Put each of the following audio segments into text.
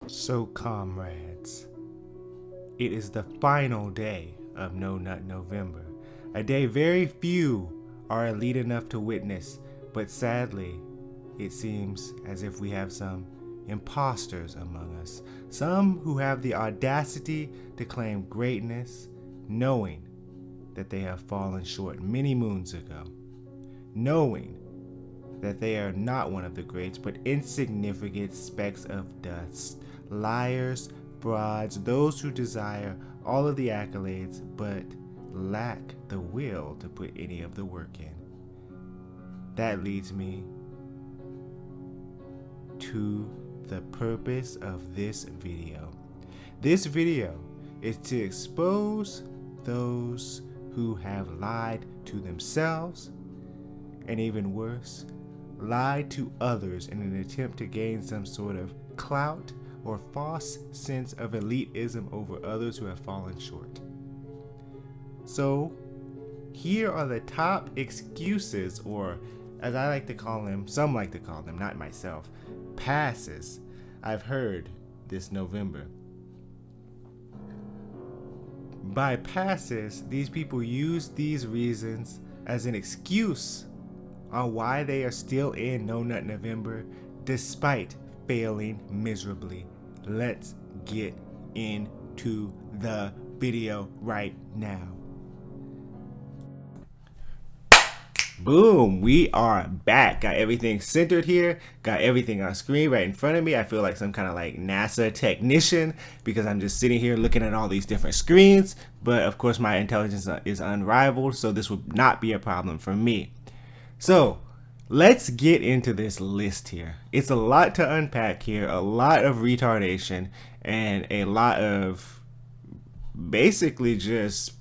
So, comrades, it is the final day of No Nut November, a day very few are elite enough to witness, but sadly, it seems as if we have some imposters among us, some who have the audacity to claim greatness, knowing that they have fallen short many moons ago, knowing that they are not one of the greats, but insignificant specks of dust, liars, frauds, those who desire all of the accolades, but lack the will to put any of the work in. That leads me to the purpose of this video. This video is to expose those who have lied to themselves, and even worse, lied to others in an attempt to gain some sort of clout or false sense of elitism over others who have fallen short. So, here are the top excuses, or as I like to call them, some like to call them, not myself, passes I've heard this November. By passes, these people use these reasons as an excuse on why they are still in No Nut November despite failing miserably. Let's get into the video right now. Boom, we are back. Got everything centered here, got everything on screen right in front of me. I feel like some kind of like NASA technician because I'm just sitting here looking at all these different screens, but of course my intelligence is unrivaled, so this would not be a problem for me. So let's get into this list here. It's a lot to unpack here, a lot of retardation, and a lot of basically just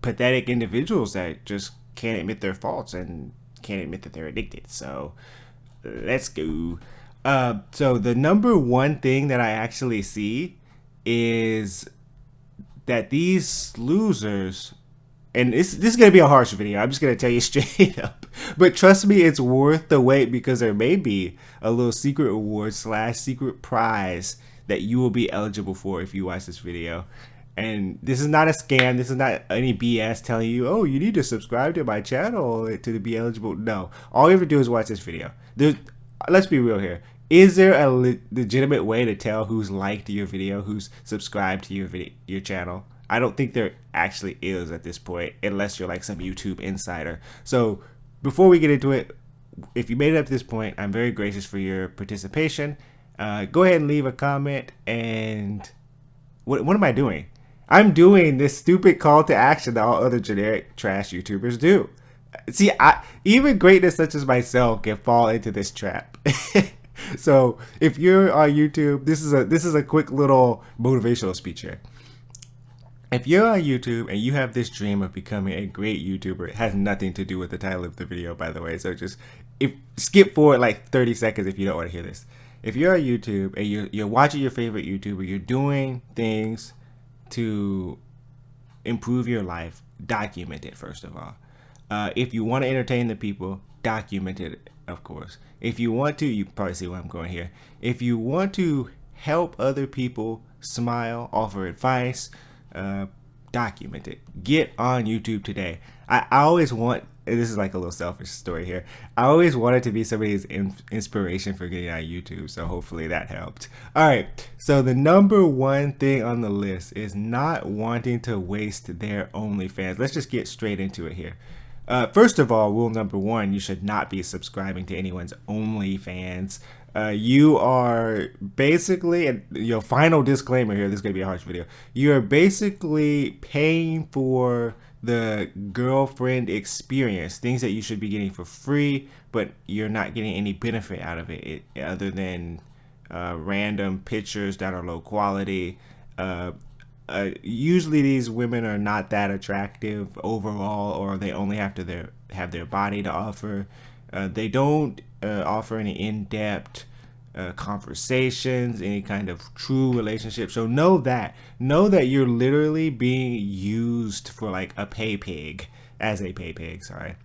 pathetic individuals that just can't admit their faults and can't admit that they're addicted. So let's go. So the number one thing that I actually see is that these losers, and this is going to be a harsh video, I'm just going to tell you straight up, but trust me, it's worth the wait because there may be a little secret award / secret prize that you will be eligible for if you watch this video. And this is not a scam. This is not any BS telling you, oh, you need to subscribe to my channel to be eligible. No, all you have to do is watch this video. Let's be real here. Is there a legitimate way to tell who's liked your video, who's subscribed to your channel? I don't think there actually is at this point, unless you're like some YouTube insider. So before we get into it, if you made it up to this point, I'm very gracious for your participation. Go ahead and leave a comment. And what am I doing? I'm doing this stupid call to action that all other generic trash YouTubers do. See, even greatness such as myself can fall into this trap. So if you're on YouTube, this is a quick little motivational speech here. If you're on YouTube and you have this dream of becoming a great YouTuber, it has nothing to do with the title of the video, by the way. So just skip forward like 30 seconds if you don't want to hear this. If you're on YouTube and you're watching your favorite YouTuber, you're doing things to improve your life, document it first of all. If you want to entertain the people, document it, of course. If you want to, you probably see where I'm going here. If you want to help other people smile, offer advice, document it. Get on YouTube today. I always want, this is like a little selfish story here, I always wanted to be somebody's inspiration for getting on YouTube, so hopefully that helped. Alright, so the number one thing on the list is not wanting to waste their OnlyFans. Let's just get straight into it here. First of all, rule number one, you should not be subscribing to anyone's OnlyFans. You are basically, and your final disclaimer here, this is going to be a harsh video, you are basically paying for the girlfriend experience, things that you should be getting for free, but you're not getting any benefit out of it other than random pictures that are low quality. Usually these women are not that attractive overall, or they only have their body to offer. They don't offer any in-depth conversations, any kind of true relationship. So know that you're literally being used for like a pay pig, sorry.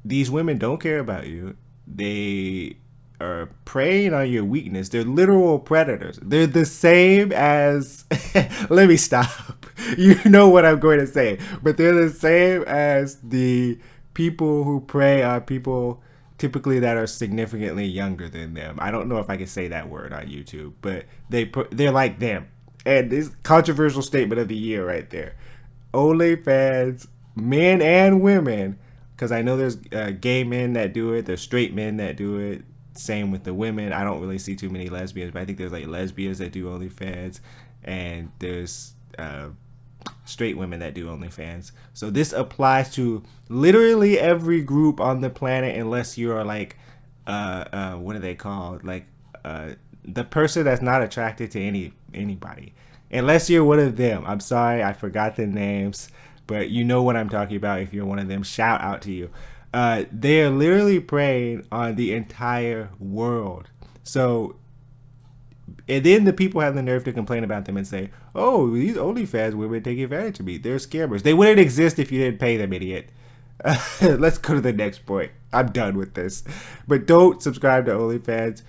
These women don't care about you. They are preying on your weakness. They're literal predators. They're the same as let me stop. You know what I'm going to say. But they're the same as the people who prey on people typically that are significantly younger than them. I don't know if I can say that word on YouTube, but they're like them. And this controversial statement of the year right there. OnlyFans, men and women, because I know there's gay men that do it, there's straight men that do it. Same with the women. I don't really see too many lesbians, but I think there's like lesbians that do OnlyFans, and there's straight women that do OnlyFans. So this applies to literally every group on the planet, unless you are like, what are they called? Like the person that's not attracted to anybody. Unless you're one of them. I'm sorry, I forgot the names, but you know what I'm talking about. If you're one of them, shout out to you. They are literally preying on the entire world. So, and then the people have the nerve to complain about them and say, "Oh, these OnlyFans women take advantage of me. They're scammers. They wouldn't exist if you didn't pay them, idiot." Let's go to the next point. I'm done with this. But don't subscribe to OnlyFans.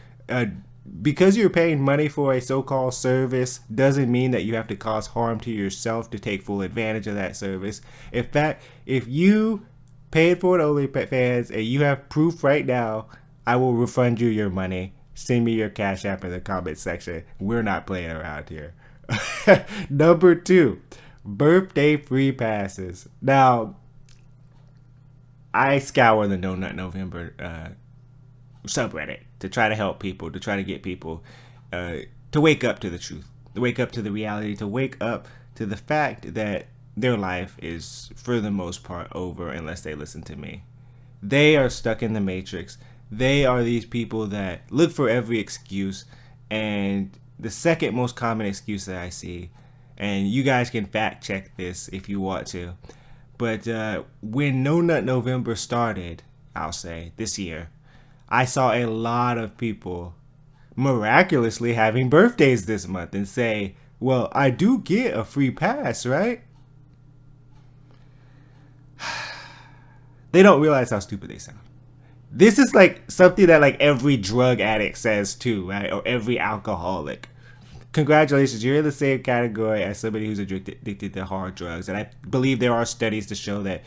Because you're paying money for a so-called service doesn't mean that you have to cause harm to yourself to take full advantage of that service. In fact, if you paid for an OnlyFans and you have proof right now, I will refund you your money. Send me your Cash App in the comment section. We're not playing around here. Number 2, birthday free passes. Now, I scour the No Nut November subreddit to try to help people, to try to get people to wake up to the truth, to wake up to the reality, to wake up to the fact that their life is, for the most part, over unless they listen to me. They are stuck in the matrix. They are these people that look for every excuse, and the second most common excuse that I see, and you guys can fact check this if you want to, but when No Nut November started, I'll say, this year, I saw a lot of people miraculously having birthdays this month and say, well, I do get a free pass, right? They don't realize how stupid they sound. This is like something that like every drug addict says too, right? Or every alcoholic. Congratulations, you're in the same category as somebody who's addicted to hard drugs. And I believe there are studies to show that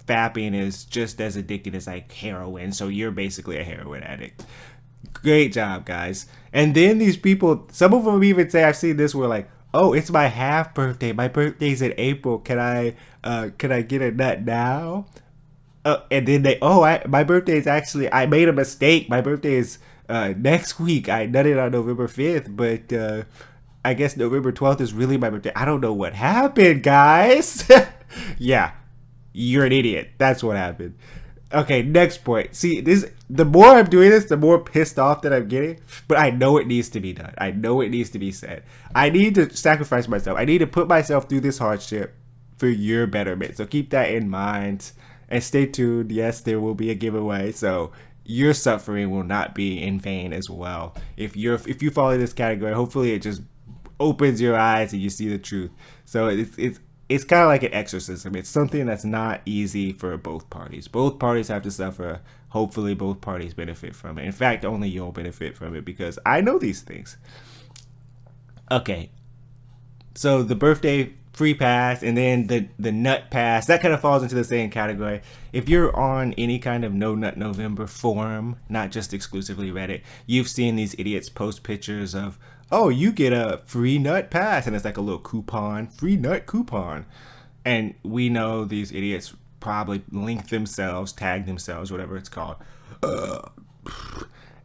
fapping is just as addictive as like heroin, so you're basically a heroin addict. Great job, guys. And then these people, some of them even say, I've seen this where like, oh, it's my half birthday, my birthday's in April, can I get a nut now? And then they, my birthday is actually, I made a mistake, my birthday is next week. I nutted on November 5th, but I guess November 12th is really my birthday. I don't know what happened, guys. Yeah, you're an idiot. That's what happened. Okay, next point. See, the more I'm doing this, the more pissed off that I'm getting. But I know it needs to be done. I know it needs to be said. I need to sacrifice myself. I need to put myself through this hardship for your betterment. So keep that in mind. And stay tuned. Yes, there will be a giveaway. So your suffering will not be in vain as well. If you follow this category, hopefully it just opens your eyes and you see the truth. So it's kind of like an exorcism. It's something that's not easy for both parties. Both parties have to suffer. Hopefully both parties benefit from it. In fact, only you'll benefit from it because I know these things. Okay. So the birthday free pass and then the nut pass, that kind of falls into the same category. If you're on any kind of No Nut November forum, not just exclusively Reddit, you've seen these idiots post pictures of, oh, you get a free nut pass, and it's like a little coupon, free nut coupon. And we know these idiots probably link themselves, tag themselves, whatever it's called.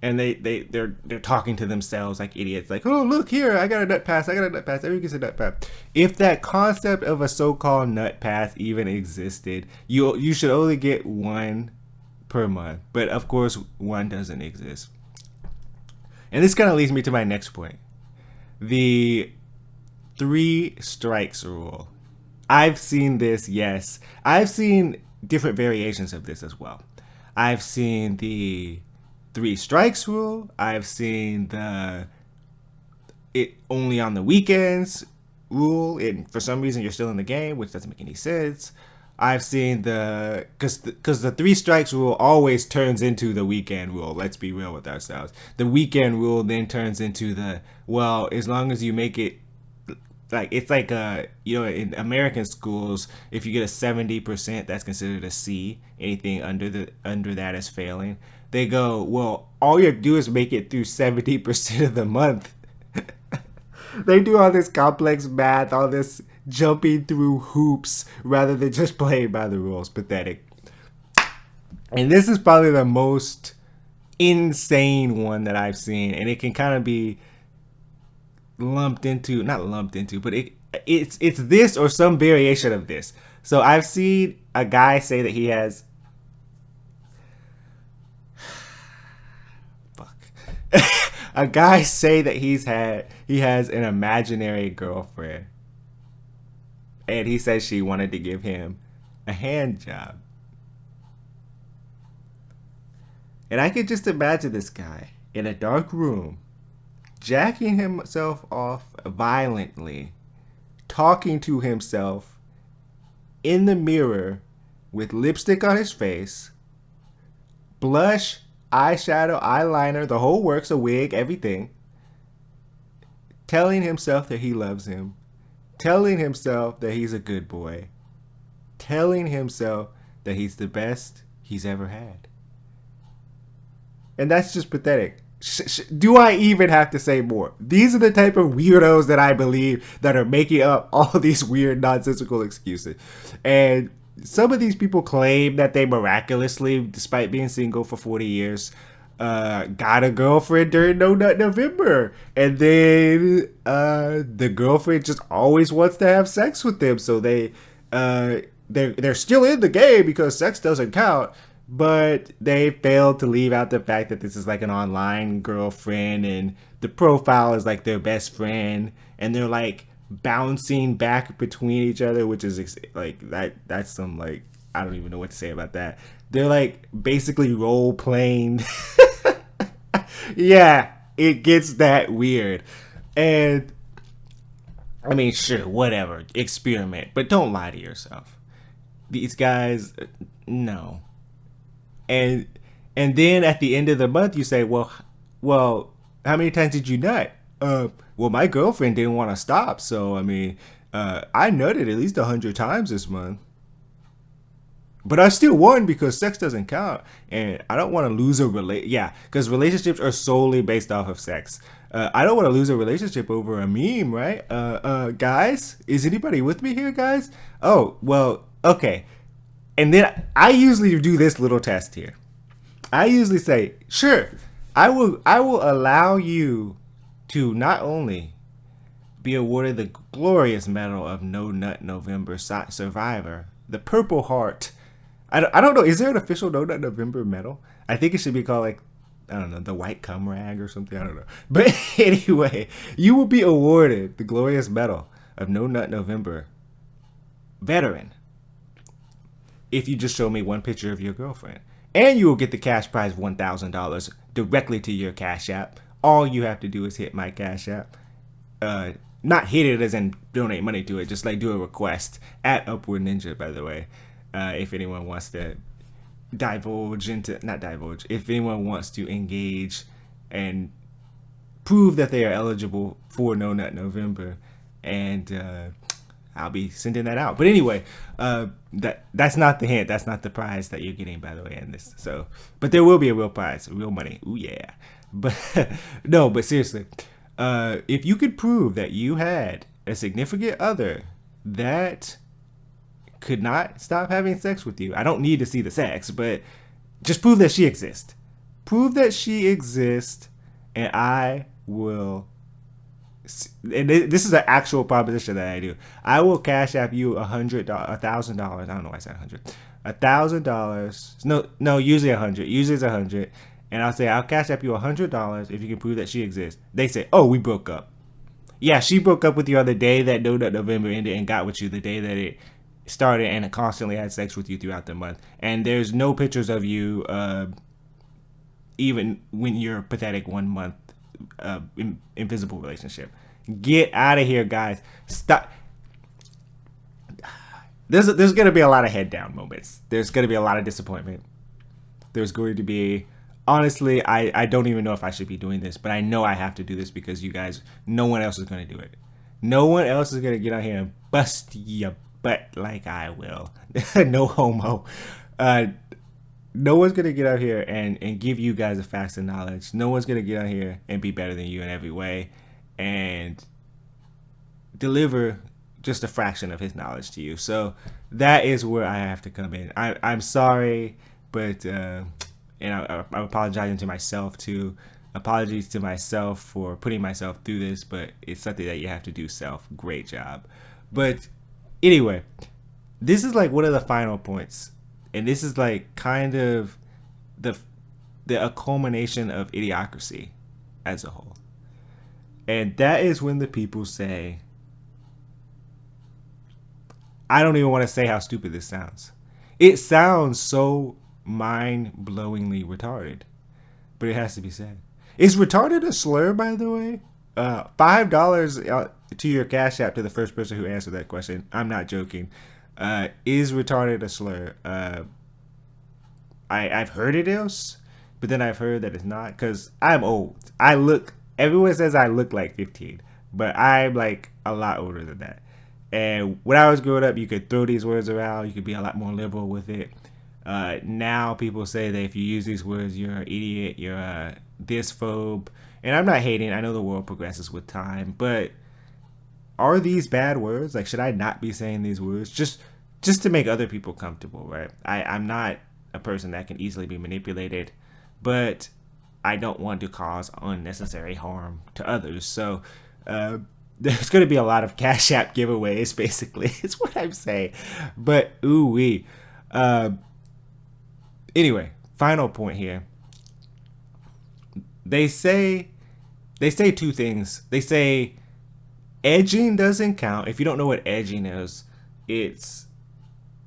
And they're talking to themselves like idiots, like, oh, look here, I got a nut pass, everyone gets a nut pass. If that concept of a so-called nut pass even existed, you should only get one per month. But of course, one doesn't exist. And this kind of leads me to my next point. The 3 strikes rule. I've seen this, yes. I've seen different variations of this as well. I've seen the 3 strikes rule. I've seen the it only on the weekends rule. And for some reason you're still in the game, which doesn't make any sense. I've seen because the three strikes rule always turns into the weekend rule. Let's be real with ourselves. The weekend rule then turns into the, well, as long as you make it, like it's like in American schools, if you get a 70%, that's considered a C. Anything under that is failing. They go, well, all you have to do is make it through 70% of the month. They do all this complex math, all this jumping through hoops rather than just playing by the rules. Pathetic. And this is probably the most insane one that I've seen, and it can kind of be not lumped into, but it's this or some variation of this. So I've seen a guy say that he has a guy say that he has an imaginary girlfriend, and he says she wanted to give him a hand job. And I could just imagine this guy in a dark room, jacking himself off violently, talking to himself in the mirror with lipstick on his face, blush, eyeshadow, eyeliner, the whole works, a wig, everything, telling himself that he loves him, telling himself that he's a good boy, telling himself that he's the best he's ever had. And that's just pathetic. Do I even have to say more? These are the type of weirdos that I believe that are making up all these weird nonsensical excuses. And some of these people claim that they miraculously, despite being single for 40 years, got a girlfriend during No Nut November. And then the girlfriend just always wants to have sex with them. So they're still in the game because sex doesn't count. But they failed to leave out the fact that this is like an online girlfriend and the profile is like their best friend. And they're like bouncing back between each other, which is like that's some like, I don't even know what to say about that. They're like basically role playing. Yeah, it gets that weird. And I mean, sure, whatever, experiment, but don't lie to yourself. These guys, no. And then at the end of the month you say, well, how many times did you nut? Well, my girlfriend didn't want to stop, so I mean, I nutted at least 100 times this month. But I still won because sex doesn't count, and I don't want to lose yeah, because relationships are solely based off of sex. I don't want to lose a relationship over a meme, right? Guys, is anybody with me here, guys? Oh, well, okay. And then I usually do this little test here. I usually say, sure, I will allow you to not only be awarded the glorious medal of No Nut November Survivor, the Purple Heart. I don't know, is there an official No Nut November medal? I think it should be called like, I don't know, the White Cum Rag or something, I don't know. But anyway, you will be awarded the glorious medal of No Nut November Veteran if you just show me one picture of your girlfriend. And you will get the cash prize of $1,000 directly to your Cash App. All you have to do is hit my Cash App. Not hit it as in donate money to it, just like do a request at Upward Ninja, by the way. If anyone wants to if anyone wants to engage and prove that they are eligible for No Nut November, and I'll be sending that out. But anyway, that's not the hint. That's not the prize that you're getting, by the way, in this. So, but there will be a real prize, real money. Ooh yeah. But no, but seriously, if you could prove that you had a significant other that could not stop having sex with you, I don't need to see the sex, but just prove that she exists. Prove that she exists, and I will. And this is an actual proposition that I do. I will Cash App you $1,000. I don't know why I said $100. No, usually 100. Usually it's 100. And I'll say I'll Cash App you $100 if you can prove that she exists. They say, oh, we broke up. Yeah, she broke up with you on the day that No Nut November ended and got with you the day that it started, and it constantly had sex with you throughout the month. And there's no pictures of you, even when you're pathetic 1 month invisible relationship. Get out of here, guys. Stop. there's going to be a lot of head down moments. There's going to be a lot of disappointment. There's going to be, honestly, I don't even know if I should be doing this, but I know I have to do this because you guys, no one else is going to do it. No one else is going to get out here and bust your butt like I will. No homo. No one's going to get out here and give you guys the facts and knowledge. No one's going to get out here and be better than you in every way and deliver just a fraction of his knowledge to you. So that is where I have to come in. I'm sorry, but and I'm apologizing to myself too. Apologies to myself for putting myself through this, but it's something that you have to do self. Great job. But anyway, this is like one of the final points, and this is like kind of a culmination of idiocracy as a whole. And that is when the people say, I don't even want to say how stupid this sounds. It sounds so mind-blowingly retarded, but it has to be said. Is retarded a slur, by the way? $5 to your Cash App to the first person who answered that question. I'm not joking. Is retarded a slur? I've heard it is, but then I've heard that it's not, because I'm old. Everyone says I look like 15, but I'm like a lot older than that. And when I was growing up, you could throw these words around. You could be a lot more liberal with it. Now people say that if you use these words, you're an idiot, you're a dysphobe. And I'm not hating. I know the world progresses with time, but are these bad words? Like, should I not be saying these words just to make other people comfortable, right? I'm not a person that can easily be manipulated, but I don't want to cause unnecessary harm to others. So there's going to be a lot of Cash App giveaways, basically. It's what I'm saying. But ooh-wee. Anyway, final point here. They say two things. They say edging doesn't count. If you don't know what edging is, it's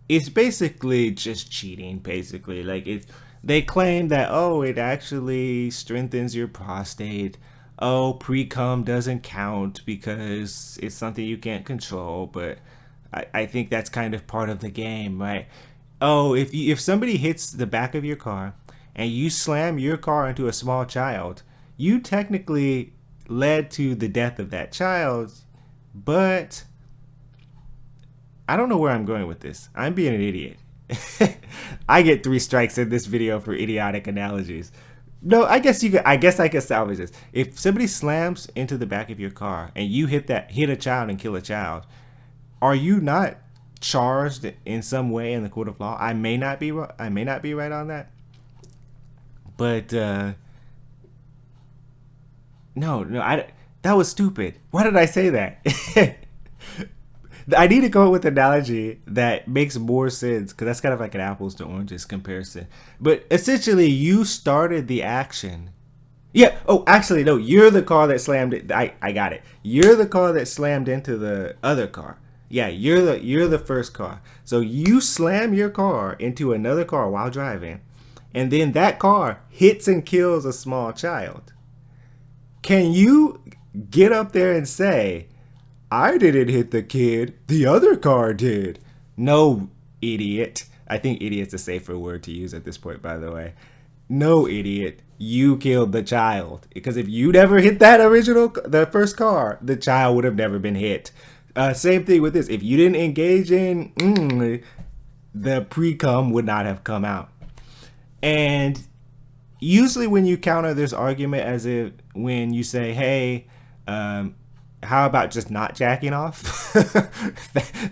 basically just cheating, basically. Like, they claim that, oh, it actually strengthens your prostate. Oh, pre-cum doesn't count because it's something you can't control, but I think that's kind of part of the game, right? Oh, if somebody hits the back of your car and you slam your car into a small child, you technically led to the death of that child, but I don't know where I'm going with this. I'm being an idiot. I get 3 strikes in this video for idiotic analogies. No, I guess I could salvage this. If somebody slams into the back of your car and you hit a child and kill a child, are you not charged in some way in the court of law? I may not be right on that. But no, that was stupid. Why did I say that? I need to go with an analogy that makes more sense, because that's kind of like an apples to oranges comparison. But essentially, you started the action. Yeah. Oh, actually, no. You're the car that slammed it. I got it. You're the car that slammed into the other car. Yeah, you're the first car. So you slam your car into another car while driving, and then that car hits and kills a small child. Can you get up there and say, I didn't hit the kid, the other car did? No, idiot. I think idiot's a safer word to use at this point, by the way. No, idiot. You killed the child. Because if you never hit the first car, the child would have never been hit. Same thing with this. If you didn't engage in, the pre-cum would not have come out. And usually when you counter this argument, as if when you say, hey, how about just not jacking off?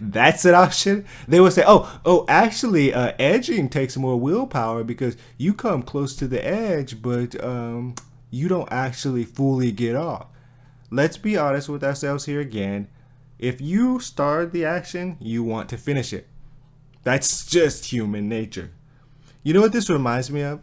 That's an option. They will say, oh, actually, edging takes more willpower because you come close to the edge, but you don't actually fully get off. Let's be honest with ourselves here again. If you start the action, you want to finish it. That's just human nature. You know what this reminds me of?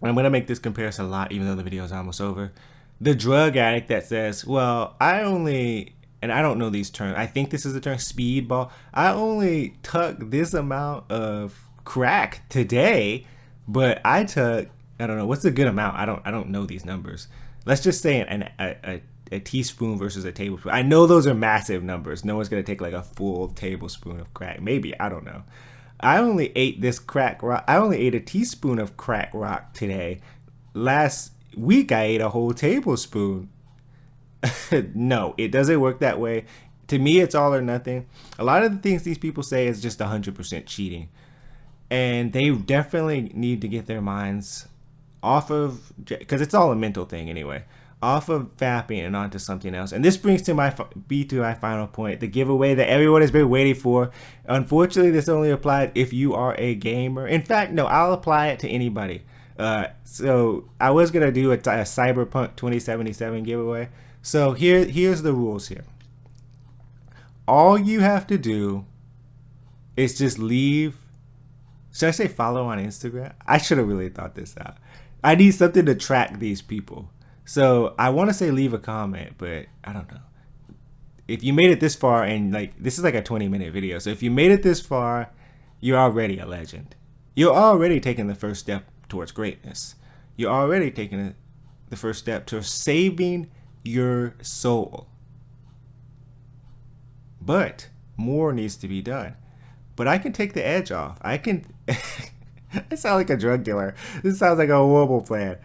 I'm going to make this comparison a lot, even though the video is almost over. The drug addict that says, well, and I don't know these terms. I think this is the term, speedball. I only took this amount of crack today, but I took, I don't know, what's a good amount? I don't know these numbers. Let's just say a teaspoon versus a tablespoon. I know those are massive numbers. No one's gonna take like a full tablespoon of crack. Maybe, I don't know. I only ate this crack rock. I only ate a teaspoon of crack rock today. Last week I ate a whole tablespoon. No, it doesn't work that way. To me, it's all or nothing. A lot of the things these people say is just 100% cheating. And they definitely need to get their minds off of, because it's all a mental thing anyway, off of fapping and onto something else. And this brings to my final point, the giveaway that everyone has been waiting for. Unfortunately, this only applies if you are a gamer. In fact, no, I'll apply it to anybody. So I was gonna do a Cyberpunk 2077 giveaway. So here's the rules here. All you have to do is just leave. Should I say follow on Instagram? I should have really thought this out. I need something to track these people. So I want to say leave a comment, but I don't know. If you made it this far, and like this is like a 20-minute video, so if you made it this far, you're already a legend. You're already taking the first step towards greatness. You're already taking the first step to saving your soul. But more needs to be done. But I can take the edge off. I can. I sound like a drug dealer. This sounds like a horrible plan.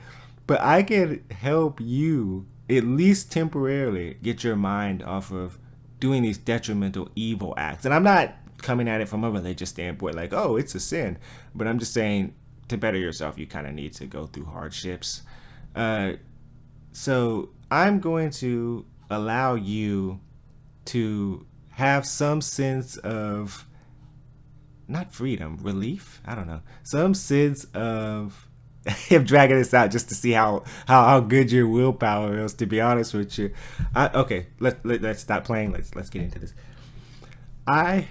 But I can help you, at least temporarily, get your mind off of doing these detrimental, evil acts. And I'm not coming at it from a religious standpoint, like, oh, it's a sin. But I'm just saying, to better yourself, you kind of need to go through hardships. So I'm going to allow you to have some sense of, not freedom, relief? I don't know. Some sense of, I'm dragging this out just to see how good your willpower is, to be honest with you. Okay, let's stop playing. Let's get into this. I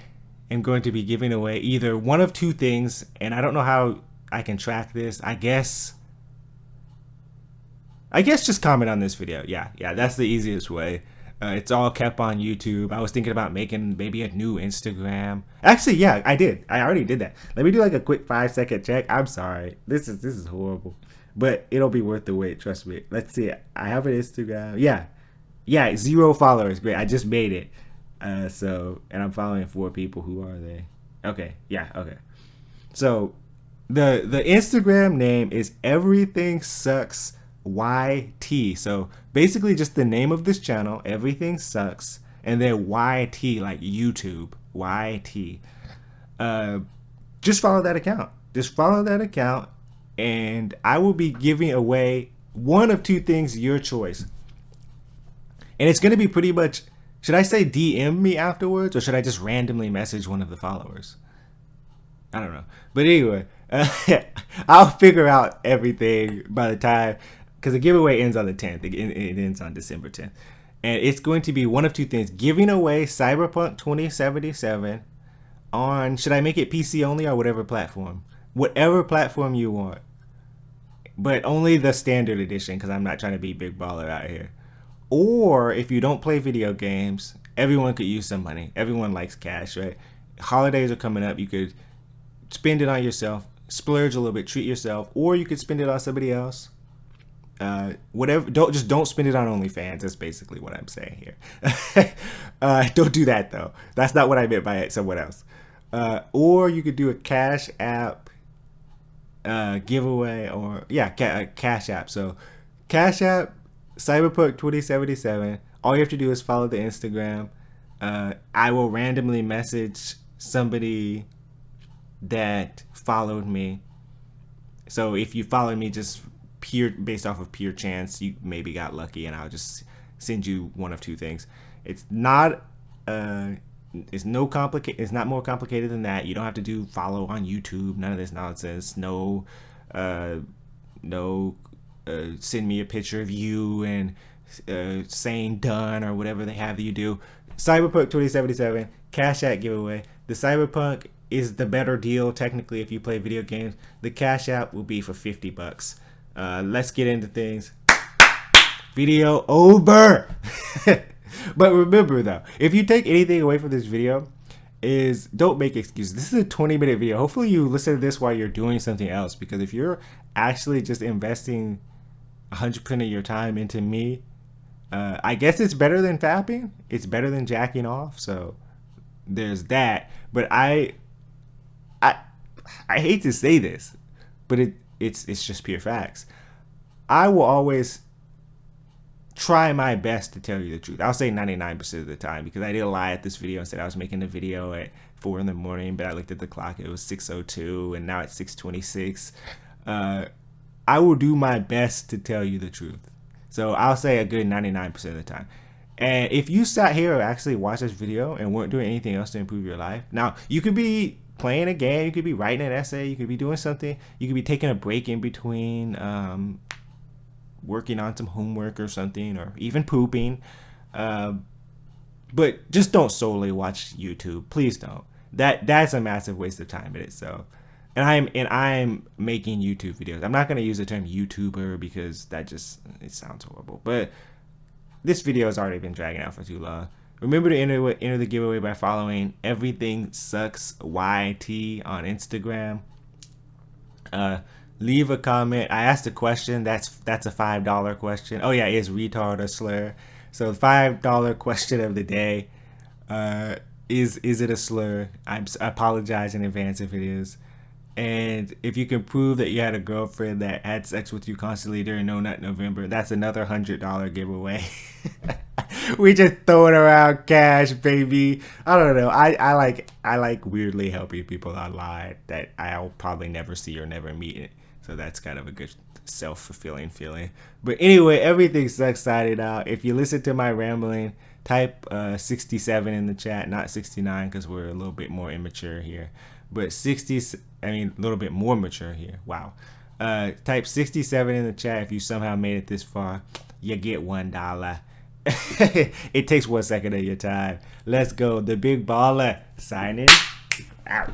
am going to be giving away either one of two things, and I don't know how I can track this. I guess just comment on this video. Yeah, that's the easiest way. It's all kept on YouTube. I was thinking about making maybe a new Instagram. Actually, yeah, I did. I already did that. Let me do like a quick 5-second check. I'm sorry. This is horrible, but it'll be worth the wait. Trust me. Let's see. I have an Instagram. Yeah, 0 followers. Great. I just made it. So, and I'm following 4 people. Who are they? Okay. Yeah. Okay. So, the Instagram name is Everything Sucks YT. So basically just the name of this channel, Everything Sucks, and then YT, like YouTube, YT. Just follow that account. And I will be giving away one of two things, your choice. And it's going to be pretty much, should I say DM me afterwards, or should I just randomly message one of the followers? I don't know. But anyway, I'll figure out everything by the time, because the giveaway ends on the 10th. It ends on December 10th. And it's going to be one of two things. Giving away Cyberpunk 2077 on, should I make it PC only or whatever platform? Whatever platform you want. But only the standard edition, because I'm not trying to be big baller out here. Or if you don't play video games, everyone could use some money. Everyone likes cash, right? Holidays are coming up. You could spend it on yourself, splurge a little bit, treat yourself, or you could spend it on somebody else. Whatever, don't spend it on OnlyFans. That's basically what I'm saying here. Don't do that though. That's not what I meant by it. Someone else. Or you could do a Cash App giveaway, or Cash App. So Cash App, Cyberpunk 2077. All you have to do is follow the Instagram. I will randomly message somebody that followed me. So if you follow me just based off of pure chance, you maybe got lucky, and I'll just send you one of two things. It's not it's not more complicated than that. You don't have to do follow on YouTube, none of this nonsense. No send me a picture of you and saying done or whatever they have you do. Cyberpunk 2077 Cash App giveaway. The Cyberpunk is the better deal technically if you play video games. The Cash App will be for $50. Let's get into things. Video over. But remember though, if you take anything away from this video, is don't make excuses. This is a 20-minute video. Hopefully you listen to this while you're doing something else, because if you're actually just investing 100% of your time into me, I guess it's better than fapping. It's better than jacking off. So there's that. But I I hate to say this, but it's just pure facts. I will always try my best to tell you the truth. I'll say 99% of the time, because I did lie at this video and said I was making a video at 4 in the morning, but I looked at the clock, it was 6:02 and now it's 6:26. I will do my best to tell you the truth. So I'll say a good 99% of the time. And if you sat here or actually watched this video and weren't doing anything else to improve your life, now you could be playing a game, you could be writing an essay, you could be doing something, you could be taking a break in between, working on some homework or something, or even pooping. But just don't solely watch YouTube. Please don't. That's a massive waste of time in itself. And I'm making YouTube videos. I'm not gonna use the term YouTuber because it sounds horrible. But this video has already been dragging out for too long. Remember to enter the giveaway by following Everything Sucks YT on Instagram. Leave a comment. I asked a question. That's a $5 question. Oh yeah, is retard a slur? So the $5 question of the day. Is it a slur? I apologize in advance if it is. And if you can prove that you had a girlfriend that had sex with you constantly during No Nut November, that's another $100 giveaway. We just throwing around cash, baby. I don't know. I like weirdly helping people online that I'll probably never see or never meet. So that's kind of a good self-fulfilling feeling. But anyway, Everything Sucks signing out. If you listen to my rambling, type 67 in the chat, not 69, because we're a little bit more immature here. But a little bit more mature here. Wow. Type 67 in the chat if you somehow made it this far. You get $1. It takes 1 second of your time. Let's go. The Big Baller signing out.